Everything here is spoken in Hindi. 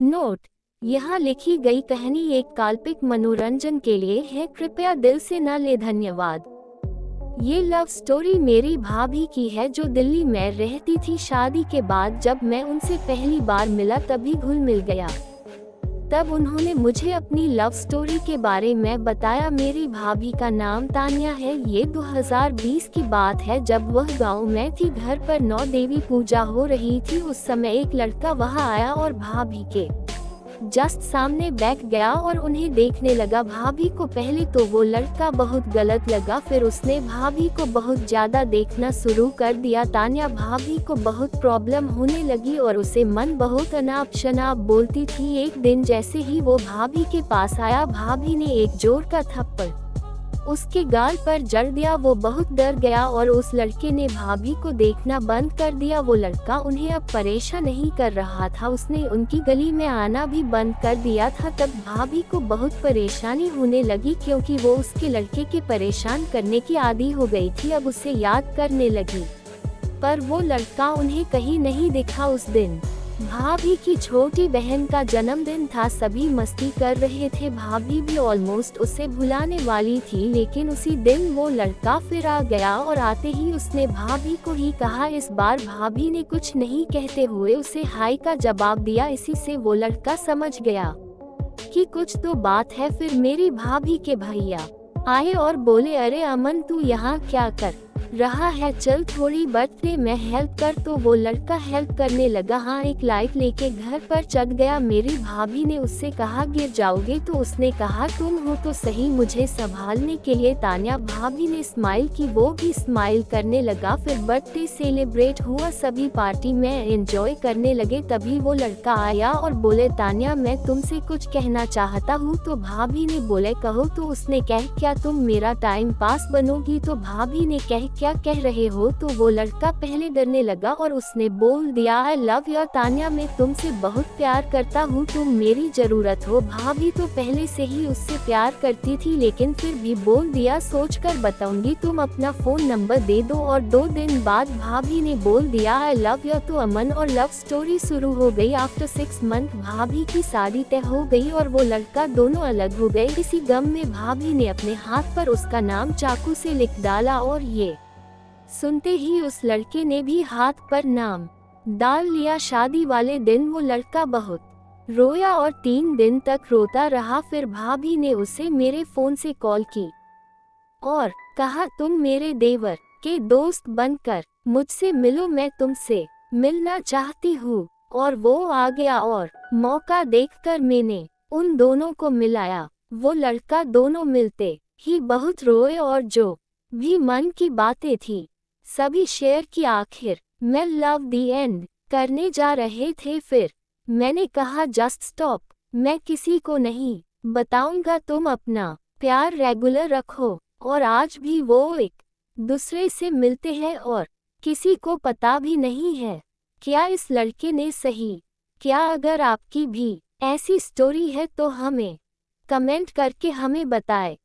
नोट: यहाँ लिखी गई कहानी एक काल्पनिक मनोरंजन के लिए है, कृपया दिल से न ले। धन्यवाद। ये लव स्टोरी मेरी भाभी की है जो दिल्ली में रहती थी। शादी के बाद जब मैं उनसे पहली बार मिला तभी घुल मिल गया। तब उन्होंने मुझे अपनी लव स्टोरी के बारे में बताया। मेरी भाभी का नाम तान्या है। ये 2020 की बात है जब वह गांव में थी। घर पर 9 देवी पूजा हो रही थी। उस समय एक लड़का वहां आया और भाभी के जस्ट सामने बैठ गया और उन्हें देखने लगा। भाभी को पहले तो वो लड़का बहुत गलत लगा, फिर उसने भाभी को बहुत ज्यादा देखना शुरू कर दिया। तान्या भाभी को बहुत प्रॉब्लम होने लगी और उसे मन बहुत अनाप शनाप बोलती थी। एक दिन जैसे ही वो भाभी के पास आया, भाभी ने एक जोर का थप्पड़ उसके गाल पर जड़ दिया। वो बहुत डर गया और उस लड़के ने भाभी को देखना बंद कर दिया। वो लड़का उन्हें अब परेशान नहीं कर रहा था, उसने उनकी गली में आना भी बंद कर दिया था। तब भाभी को बहुत परेशानी होने लगी क्योंकि वो उसके लड़के के परेशान करने की आदी हो गई थी। अब उसे याद करने लगी, पर वो लड़का उन्हें कहीं नहीं दिखा। उस दिन भाभी की छोटी बहन का जन्मदिन था, सभी मस्ती कर रहे थे। भाभी भी ऑलमोस्ट उसे भुलाने वाली थी, लेकिन उसी दिन वो लड़का फिर आ गया और आते ही उसने भाभी को ही कहा। इस बार भाभी ने कुछ नहीं कहते हुए उसे हाय का जवाब दिया। इसी से वो लड़का समझ गया कि कुछ तो बात है। फिर मेरी भाभी के भैया आए और बोले, अरे अमन, तू यहाँ क्या कर रहा है, चल थोड़ी बर्थडे में हेल्प कर। तो वो लड़का हेल्प करने लगा। हाँ, एक लाइट लेके घर पर चढ़ गया। मेरी भाभी ने उससे कहा, गिर जाओगे? तो उसने कहा, तुम हो तो सही मुझे संभालने के लिए। तान्या भाभी ने स्माइल की, वो भी स्माइल करने लगा। फिर बर्थडे सेलिब्रेट हुआ, सभी पार्टी में एंजॉय करने लगे। तभी वो लड़का आया और बोले, तान्या मैं तुमसे कुछ कहना चाहता हूँ। तो भाभी ने बोले, कहो। तो उसने कह, क्या तुम मेरा टाइम पास बनोगी? तो भाभी ने कह, क्या कह रहे हो? तो वो लड़का पहले डरने लगा और उसने बोल दिया, आई लव यू तान्या, मैं तुमसे बहुत प्यार करता हूँ, तुम मेरी जरूरत हो। भाभी तो पहले से ही उससे प्यार करती थी, लेकिन फिर भी बोल दिया, सोचकर बताऊंगी, तुम अपना फोन नंबर दे दो। और 2 दिन बाद भाभी ने बोल दिया, आई लव यू। तो अमन और लव स्टोरी शुरू हो गई। आफ्टर 6 मंथ भाभी की शादी तय हो गई और वो लड़का दोनों अलग हो गए। इसी गम में भाभी ने अपने हाथ पर उसका नाम चाकू से लिख डाला और ये सुनते ही उस लड़के ने भी हाथ पर नाम डाल लिया। शादी वाले दिन वो लड़का बहुत रोया और 3 दिन तक रोता रहा। फिर भाभी ने उसे मेरे फोन से कॉल की और कहा, तुम मेरे देवर के दोस्त बनकर मुझसे मिलो, मैं तुमसे मिलना चाहती हूँ। और वो आ गया और मौका देखकर मैंने उन दोनों को मिलाया। वो लड़का दोनों मिलते ही बहुत रोए और जो भी मन की बातें थी सभी शेयर की। आखिर मैं लव दी एंड करने जा रहे थे। फिर मैंने कहा, जस्ट स्टॉप, मैं किसी को नहीं बताऊंगा, तुम अपना प्यार रेगुलर रखो। और आज भी वो एक दूसरे से मिलते हैं और किसी को पता भी नहीं है क्या इस लड़के ने सही क्या। अगर आपकी भी ऐसी स्टोरी है तो हमें कमेंट करके हमें बताएं।